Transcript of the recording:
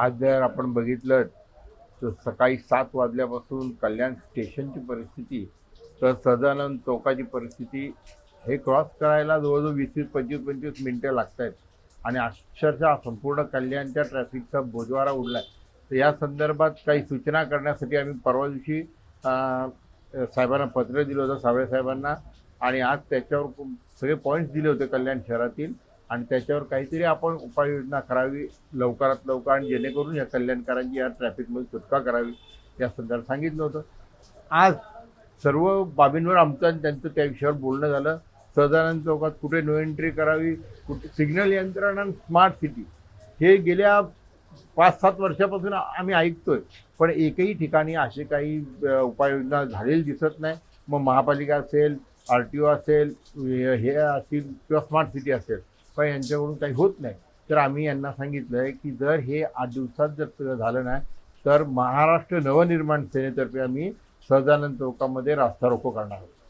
आज जर आपण बघितलं तर सकाळी 7 वाजल्यापासून कल्याण स्टेशनची परिस्थिती तर सदानंद चौकाची परिस्थिती हे क्रॉस करायला जवळजवळ 20-25 मिनिटं लागत आहेत आणि अक्षरशः संपूर्ण कल्याणच्या ट्रॅफिकचा बोजवारा उडला आहे. तर या संदर्भात काही सूचना करण्यासाठी आम्ही परवा दिवशी साहेबांना पत्र दिलं होतं, साबळे साहेबांना, आणि आज त्याच्यावर सगळे पॉईंट्स दिले होते कल्याण शहरातील, आणि त्याच्यावर काहीतरी आपण उपाययोजना करावी लवकरात लवकर, आणि जेणेकरून या कल्याणकारांची या ट्रॅफिकमध्ये सुटका करावी या संदर्भात सांगितलं होतं. आज सर्व बाबींवर आमचं आणि त्यांचं त्या विषयावर बोलणं झालं. सदानंद चौकात कुठे नो एंट्री करावी, कुठे सिग्नल यंत्रणा, स्मार्ट सिटी हे गेल्या 5-7 वर्षापासून आम्ही ऐकतोय, पण एकही ठिकाणी असे काही उपाययोजना झालेली दिसत नाही. मग महापालिका असेल, RTO असेल, हे असतील किंवा स्मार्ट सिटी असेल, पण यांच्याकडून काही होत नाही. तर आम्ही यांना सांगितलं आहे की जर हे 8 दिवसात जर सगळं झालं नाही तर महाराष्ट्र नवनिर्माण सेनेतर्फे आम्ही सदानंद चौकामध्ये रास्ता रोको करणार आहोत.